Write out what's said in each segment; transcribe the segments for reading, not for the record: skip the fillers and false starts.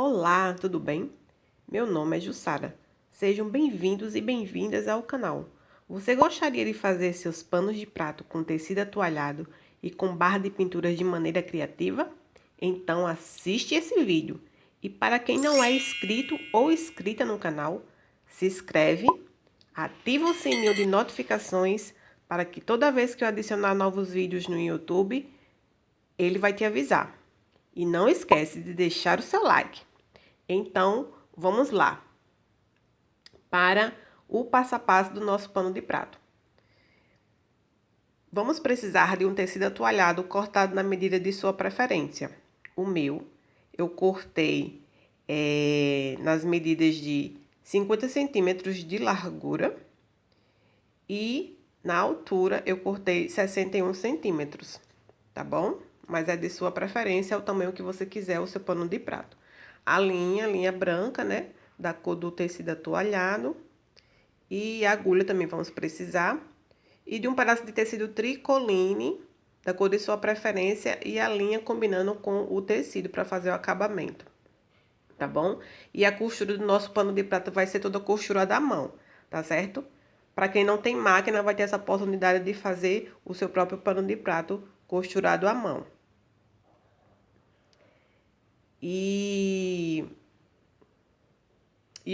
Olá, tudo bem? Meu nome é Jussara. Sejam bem-vindos e bem-vindas ao canal. Você gostaria de fazer seus panos de prato com tecido atualhado e com barra de pinturas de maneira criativa? Então assiste esse vídeo. E para quem não é inscrito ou inscrita no canal, se inscreve, ativa o sininho de notificações para que toda vez que eu adicionar novos vídeos no YouTube, ele vai te avisar. E não esquece de deixar o seu like. Então, vamos lá para o passo a passo do nosso pano de prato. Vamos precisar de um tecido atualhado cortado na medida de sua preferência. O meu, eu cortei nas medidas de 50 centímetros de largura e na altura eu cortei 61 centímetros, tá bom? Mas é de sua preferência, é o tamanho que você quiser o seu pano de prato. A linha branca, né? Da cor do tecido atualhado. E a agulha também vamos precisar. E de um pedaço de tecido tricoline, da cor de sua preferência, e a linha combinando com o tecido para fazer o acabamento. Tá bom? E a costura do nosso pano de prato vai ser toda costurada à mão, tá certo? Para quem não tem máquina, vai ter essa oportunidade de fazer o seu próprio pano de prato costurado à mão. E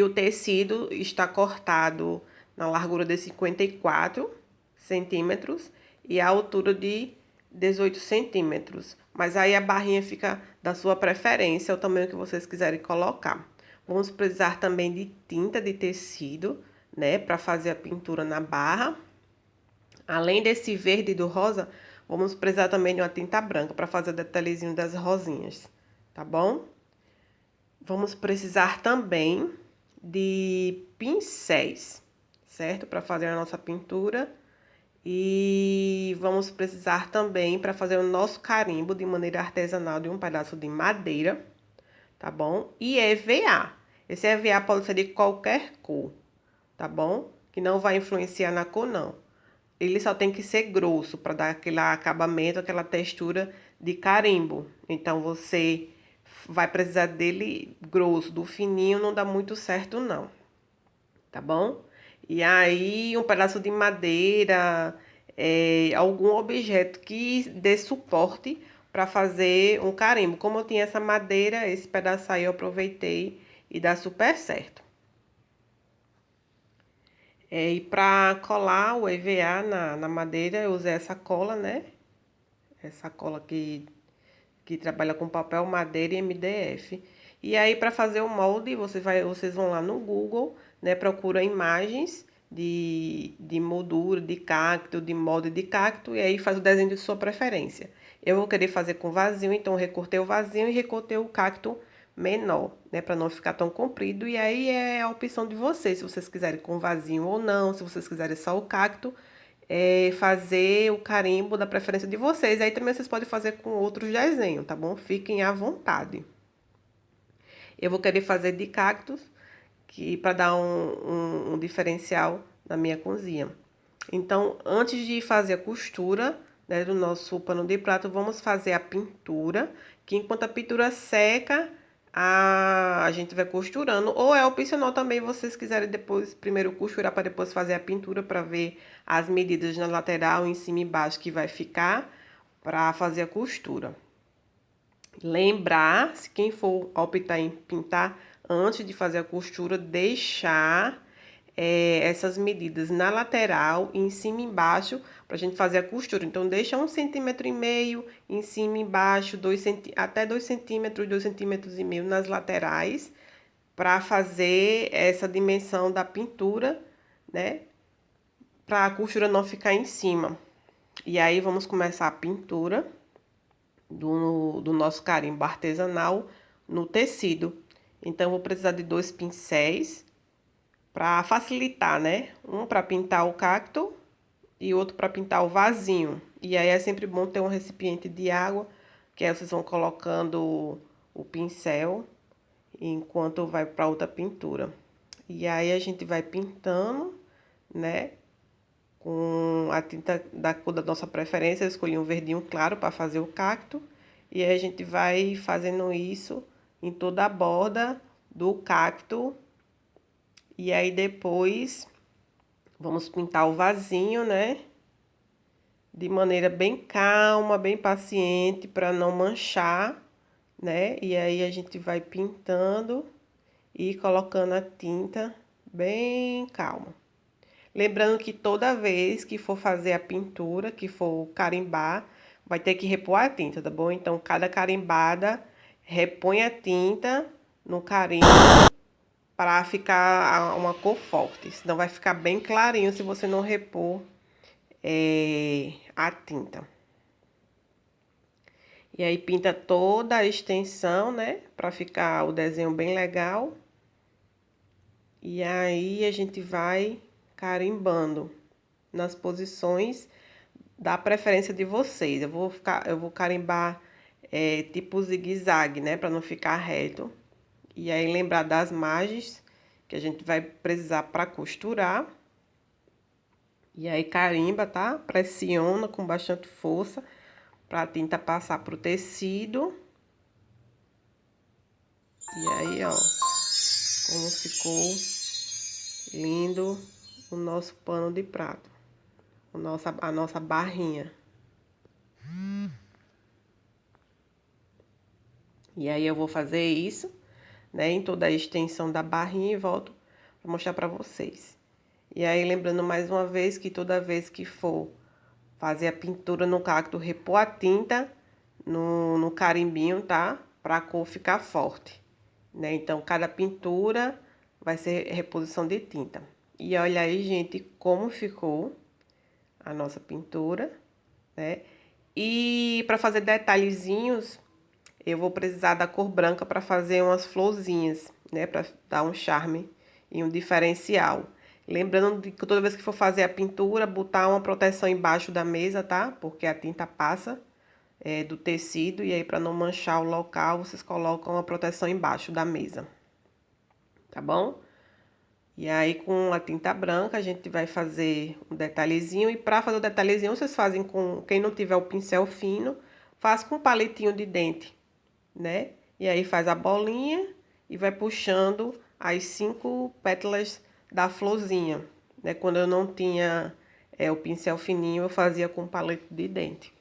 o tecido está cortado na largura de 54 centímetros e a altura de 18 centímetros. Mas aí a barrinha fica da sua preferência, o tamanho que vocês quiserem colocar. Vamos precisar também de tinta de tecido, né, para fazer a pintura na barra. Além desse verde e do rosa, vamos precisar também de uma tinta branca para fazer o detalhezinho das rosinhas, tá bom? Vamos precisar também de pincéis, certo? Para fazer a nossa pintura. E vamos precisar também para fazer o nosso carimbo de maneira artesanal de um pedaço de madeira, tá bom? E EVA. Esse EVA pode ser de qualquer cor, tá bom? Que não vai influenciar na cor, não. Ele só tem que ser grosso para dar aquele acabamento, aquela textura de carimbo. Então, você vai precisar dele grosso, do fininho não dá muito certo, não. Tá bom? E aí, um pedaço de madeira, algum objeto que dê suporte para fazer um carimbo. Como eu tinha essa madeira, esse pedaço aí eu aproveitei e dá super certo. E para colar o EVA na madeira, eu usei essa cola, né? Essa cola que trabalha com papel, madeira e MDF. E aí, para fazer o molde, vocês vão lá no Google, né? Procura imagens de moldura, de cacto, de molde de cacto, e aí faz o desenho de sua preferência. Eu vou querer fazer com vazio, então recortei o vazio e recortei o cacto menor, né, para não ficar tão comprido. E aí é a opção de vocês, se vocês quiserem com vazio ou não, se vocês quiserem só o cacto, fazer o carimbo da preferência de vocês. Aí também vocês podem fazer com outros desenhos, tá bom? Fiquem à vontade. Eu vou querer fazer de cactos, que para dar um diferencial na minha cozinha. Então, antes de fazer a costura, né, do nosso pano de prato, vamos fazer a pintura, que enquanto a pintura seca, a gente vai costurando, ou é opcional também vocês quiserem depois, primeiro costurar para depois fazer a pintura para ver as medidas na lateral, em cima e embaixo que vai ficar para fazer a costura. Lembrar, se quem for optar em pintar, antes de fazer a costura, deixar essas medidas na lateral, em cima e embaixo, para a gente fazer a costura. Então, deixa 1,5 cm em cima e embaixo, até 2 centímetros, 2,5 cm nas laterais, para fazer essa dimensão da pintura, né? Para a costura não ficar em cima. E aí, vamos começar a pintura do nosso carimbo artesanal no tecido. Então, eu vou precisar de 2 pincéis para facilitar, né? Um para pintar o cacto e outro para pintar o vasinho. E aí é sempre bom ter um recipiente de água, que aí vocês vão colocando o pincel enquanto vai para outra pintura. E aí a gente vai pintando, né? Com a tinta da cor da nossa preferência, eu escolhi um verdinho claro para fazer o cacto. E aí a gente vai fazendo isso, em toda a borda do cacto. E aí depois vamos pintar o vasinho, né? De maneira bem calma, bem paciente, para não manchar, né? E aí a gente vai pintando e colocando a tinta bem calma. Lembrando que toda vez que for fazer a pintura, que for carimbar, vai ter que repor a tinta, tá bom? Então, cada carimbada, repõe a tinta no carimbo para ficar uma cor forte. Senão vai ficar bem clarinho se você não repor a tinta. E aí pinta toda a extensão, né? Para ficar o desenho bem legal. E aí a gente vai carimbando nas posições da preferência de vocês. Eu vou carimbar tipo zigue-zague, né? Para não ficar reto. E aí lembrar das margens que a gente vai precisar para costurar. E aí carimba, tá? Pressiona com bastante força para a tinta passar pro tecido. E aí, ó, como ficou lindo o nosso pano de prato. A nossa barrinha. E aí eu vou fazer isso, né, em toda a extensão da barrinha e volto para mostrar para vocês. E aí lembrando mais uma vez que toda vez que for fazer a pintura no cacto, repor a tinta no carimbinho, tá? Para a cor ficar forte, né? Então cada pintura vai ser reposição de tinta. E olha aí, gente, como ficou a nossa pintura, né? E para fazer detalhezinhos, eu vou precisar da cor branca para fazer umas florzinhas, né? Para dar um charme e um diferencial. Lembrando de que toda vez que for fazer a pintura, botar uma proteção embaixo da mesa, tá? Porque a tinta passa do tecido e aí para não manchar o local, vocês colocam uma proteção embaixo da mesa, tá bom? E aí com a tinta branca a gente vai fazer um detalhezinho e para fazer o detalhezinho vocês fazem com, quem não tiver o pincel fino, faz com um palitinho de dente, né? E aí faz a bolinha e vai puxando as 5 pétalas da florzinha, né? Quando eu não tinha o pincel fininho, eu fazia com palito de dente.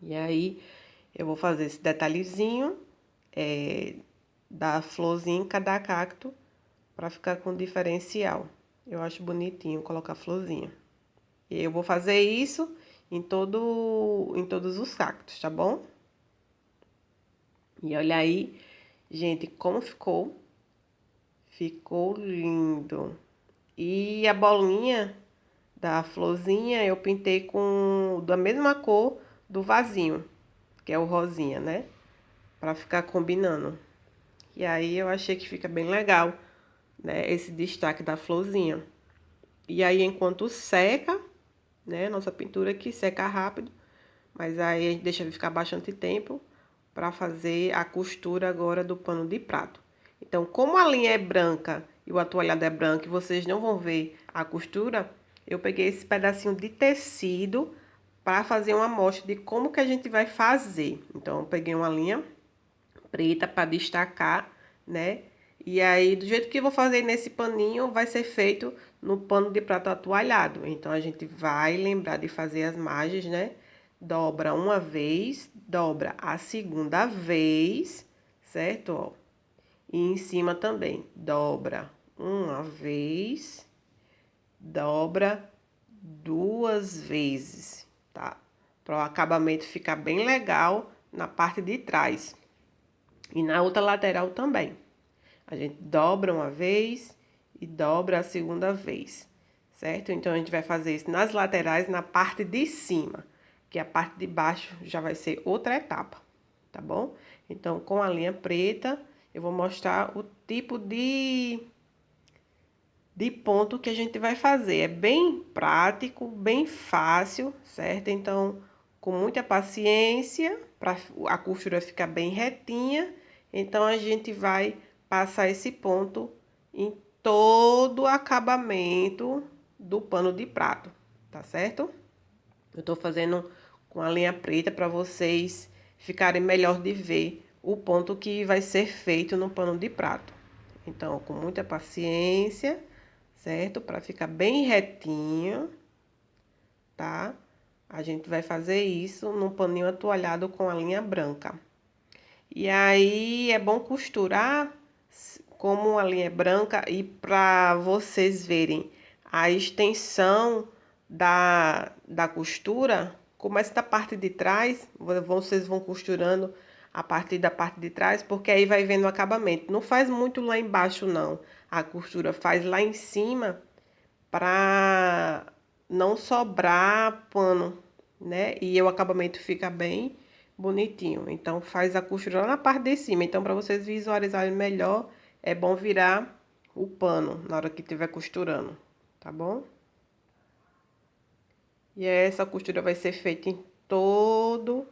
E aí eu vou fazer esse detalhezinho da florzinha em cada cacto para ficar com diferencial. Eu acho bonitinho colocar florzinha. E eu vou fazer isso em todos os cactos, tá bom? E olha aí, gente, como ficou. Ficou lindo. E a bolinha da florzinha eu pintei com da mesma cor do vasinho, que é o rosinha, né? Pra ficar combinando. E aí eu achei que fica bem legal, né? Esse destaque da florzinha. E aí enquanto seca, né? Nossa pintura aqui seca rápido. Mas aí a gente deixa ficar bastante tempo para fazer a costura agora do pano de prato. Então, como a linha é branca e o atualhado é branco e vocês não vão ver a costura, eu peguei esse pedacinho de tecido para fazer uma amostra de como que a gente vai fazer. Então, eu peguei uma linha preta para destacar, né? E aí, do jeito que eu vou fazer nesse paninho, vai ser feito no pano de prato atualhado. Então, a gente vai lembrar de fazer as margens, né? Dobra uma vez, dobra a segunda vez, certo? Ó. E em cima também, dobra uma vez, dobra 2 vezes, tá? Para o acabamento ficar bem legal na parte de trás. E na outra lateral também. A gente dobra uma vez e dobra a segunda vez, certo? Então, a gente vai fazer isso nas laterais, na parte de cima, que a parte de baixo já vai ser outra etapa, tá bom? Então, com a linha preta, eu vou mostrar o tipo de ponto que a gente vai fazer. É bem prático, bem fácil, certo? Então, com muita paciência, para a costura ficar bem retinha, então a gente vai passar esse ponto em todo o acabamento do pano de prato, tá certo? Eu tô fazendo com a linha preta para vocês ficarem melhor de ver o ponto que vai ser feito no pano de prato. Então, com muita paciência, certo? Para ficar bem retinho, tá? A gente vai fazer isso num paninho atualhado com a linha branca. E aí é bom costurar como a linha é branca e para vocês verem a extensão da costura, começa da parte de trás, vocês vão costurando a partir da parte de trás, porque aí vai vendo o acabamento. Não faz muito lá embaixo não, a costura faz lá em cima para não sobrar pano, né? E o acabamento fica bem bonitinho. Então faz a costura lá na parte de cima. Então para vocês visualizarem melhor, é bom virar o pano na hora que estiver costurando, tá bom? E essa costura vai ser feita em todo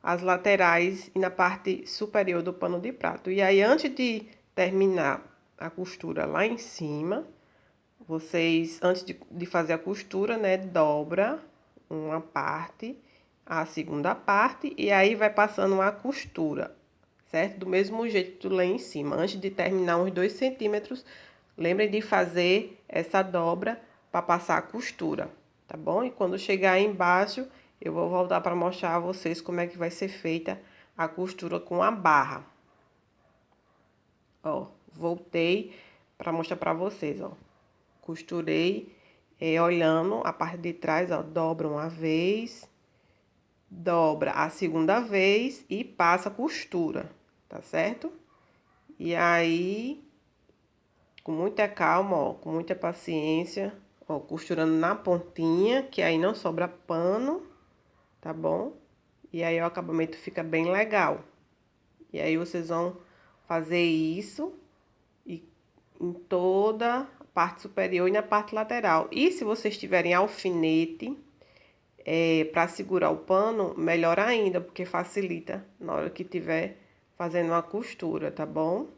as laterais e na parte superior do pano de prato. E aí antes de terminar a costura lá em cima, vocês, antes de fazer a costura, né, dobra uma parte, a segunda parte, e aí vai passando a costura, certo? Do mesmo jeito lá em cima. Antes de terminar uns 2 centímetros, lembrem de fazer essa dobra para passar a costura, tá bom? E quando chegar aí embaixo, eu vou voltar para mostrar a vocês como é que vai ser feita a costura com a barra. Ó, voltei para mostrar para vocês, ó. Costurei, olhando a parte de trás, ó, dobra uma vez, dobra a segunda vez e passa a costura, tá certo? E aí, com muita calma, ó, com muita paciência, ó, costurando na pontinha, que aí não sobra pano, tá bom? E aí o acabamento fica bem legal. E aí vocês vão fazer isso e em toda a parte superior e na parte lateral. E se vocês tiverem alfinete para segurar o pano, melhor ainda, porque facilita na hora que tiver fazendo uma costura, tá bom?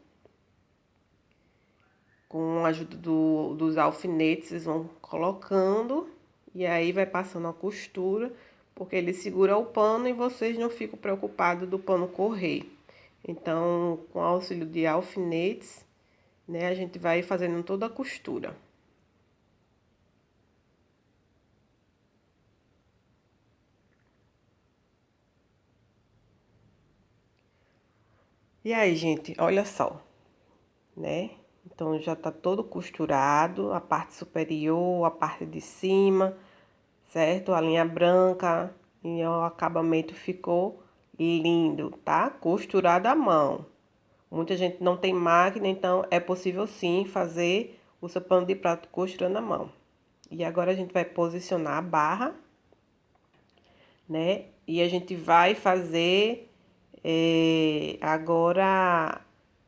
Com a ajuda dos alfinetes, vocês vão colocando e aí vai passando a costura, porque ele segura o pano e vocês não ficam preocupados do pano correr. Então, com o auxílio de alfinetes, né, a gente vai fazendo toda a costura. E aí, gente, olha só, né? Então já tá todo costurado, a parte superior, a parte de cima, certo? A linha branca e o acabamento ficou lindo, tá? Costurado à mão. Muita gente não tem máquina, então é possível sim fazer o seu pano de prato costurando à mão. E agora a gente vai posicionar a barra, né? E a gente vai fazer agora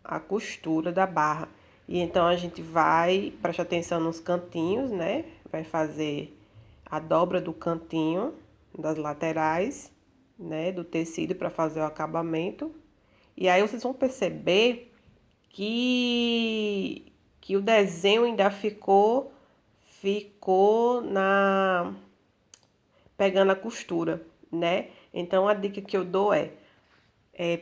a costura da barra. E então a gente vai prestar atenção nos cantinhos, né? Vai fazer a dobra do cantinho das laterais, né? Do tecido para fazer o acabamento. E aí vocês vão perceber que o desenho ainda ficou na pegando a costura, né? Então a dica que eu dou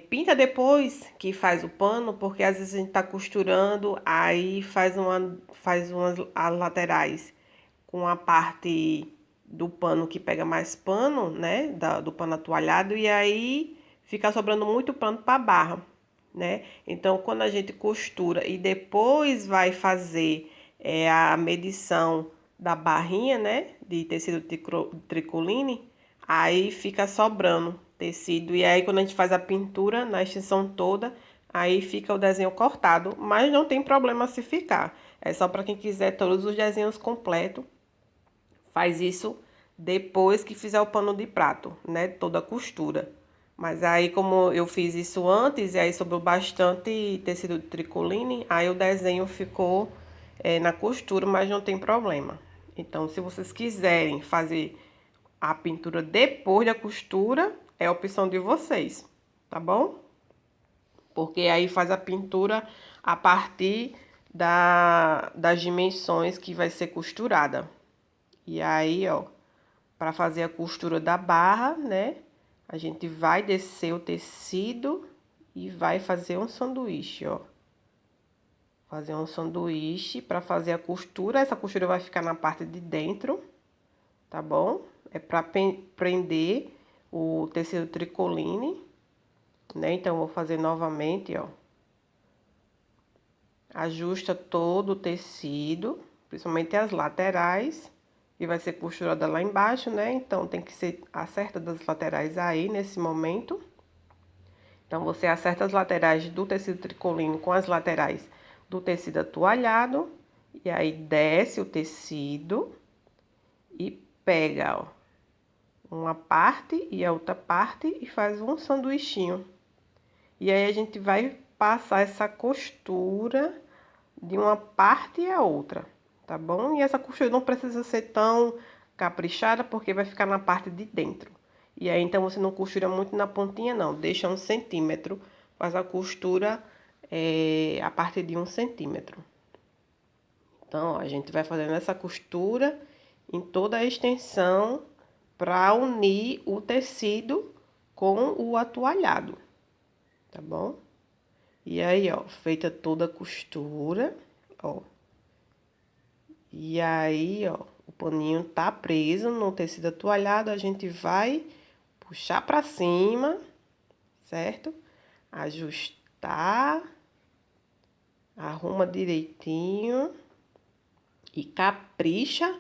pinta depois que faz o pano, porque às vezes a gente tá costurando, aí faz umas as laterais com a parte do pano que pega mais pano, né? Do pano atualhado, e aí fica sobrando muito pano para barra, né? Então, quando a gente costura e depois vai fazer a medição da barrinha, né? De tecido tricoline, aí fica sobrando tecido. E aí, quando a gente faz a pintura na extensão toda, aí fica o desenho cortado, mas não tem problema se ficar. É só para quem quiser todos os desenhos completos. Faz isso depois que fizer o pano de prato, né? Toda a costura. Mas aí, como eu fiz isso antes, e aí sobrou bastante tecido de tricoline, aí o desenho ficou na costura, mas não tem problema. Então, se vocês quiserem fazer a pintura depois da costura, é a opção de vocês, tá bom? Porque aí faz a pintura a partir das dimensões que vai ser costurada. E aí, ó, para fazer a costura da barra, né? A gente vai descer o tecido e vai fazer um sanduíche, ó. Fazer um sanduíche para fazer a costura. Essa costura vai ficar na parte de dentro, tá bom? É para prender o tecido tricoline, né? Então, vou fazer novamente, ó. Ajusta todo o tecido, principalmente as laterais, e vai ser costurada lá embaixo, né? Então, tem que ser acerta das laterais aí, nesse momento. Então, você acerta as laterais do tecido tricoline com as laterais do tecido atoalhado. E aí, desce o tecido e pega, ó, uma parte e a outra parte e faz um sanduichinho. E aí, a gente vai passar essa costura de uma parte a outra, tá bom? E essa costura não precisa ser tão caprichada, porque vai ficar na parte de dentro. E aí, então, você não costura muito na pontinha, não. Deixa 1 centímetro, faz a costura a partir de 1 centímetro. Então, ó, a gente vai fazendo essa costura em toda a extensão para unir o tecido com o atoalhado, tá bom? E aí, ó, feita toda a costura, ó. E aí, ó, o paninho tá preso no tecido atoalhado, a gente vai puxar pra cima, certo? Ajustar, arruma direitinho e capricha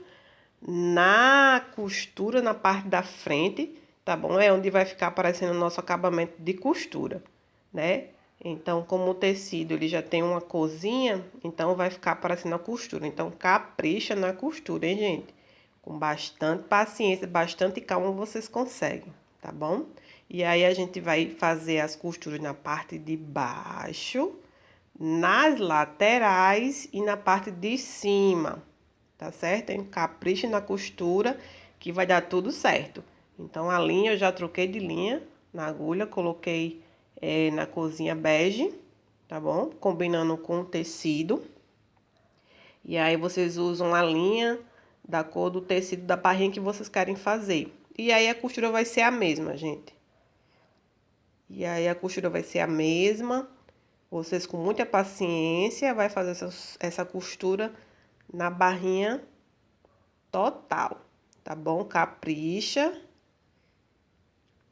na costura, na parte da frente, tá bom? É onde vai ficar aparecendo o nosso acabamento de costura, né? Então, como o tecido ele já tem uma corzinha, então vai ficar aparecendo a costura. Então, capricha na costura, hein, gente? Com bastante paciência, bastante calma, vocês conseguem, tá bom? E aí, a gente vai fazer as costuras na parte de baixo, nas laterais e na parte de cima, tá certo? Hein? Capricha na costura que vai dar tudo certo. Então, a linha eu já troquei de linha na agulha, coloquei na corzinha bege, tá bom? Combinando com o tecido. E aí, vocês usam a linha da cor do tecido da barrinha que vocês querem fazer. E aí, a costura vai ser a mesma, gente. E aí, a costura vai ser a mesma. Vocês, com muita paciência, vai fazer essa costura na barrinha total, tá bom? Capricha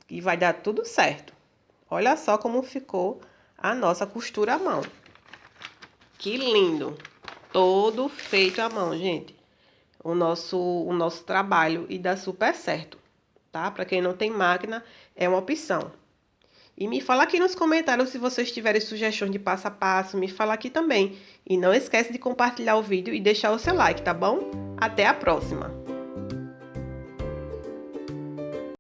e vai dar tudo certo. Olha só como ficou a nossa costura à mão. Que lindo! Todo feito à mão, gente. O nosso trabalho e dá super certo, tá? Para quem não tem máquina, é uma opção. E me fala aqui nos comentários se vocês tiverem sugestões de passo a passo, me fala aqui também. E não esquece de compartilhar o vídeo e deixar o seu like, tá bom? Até a próxima!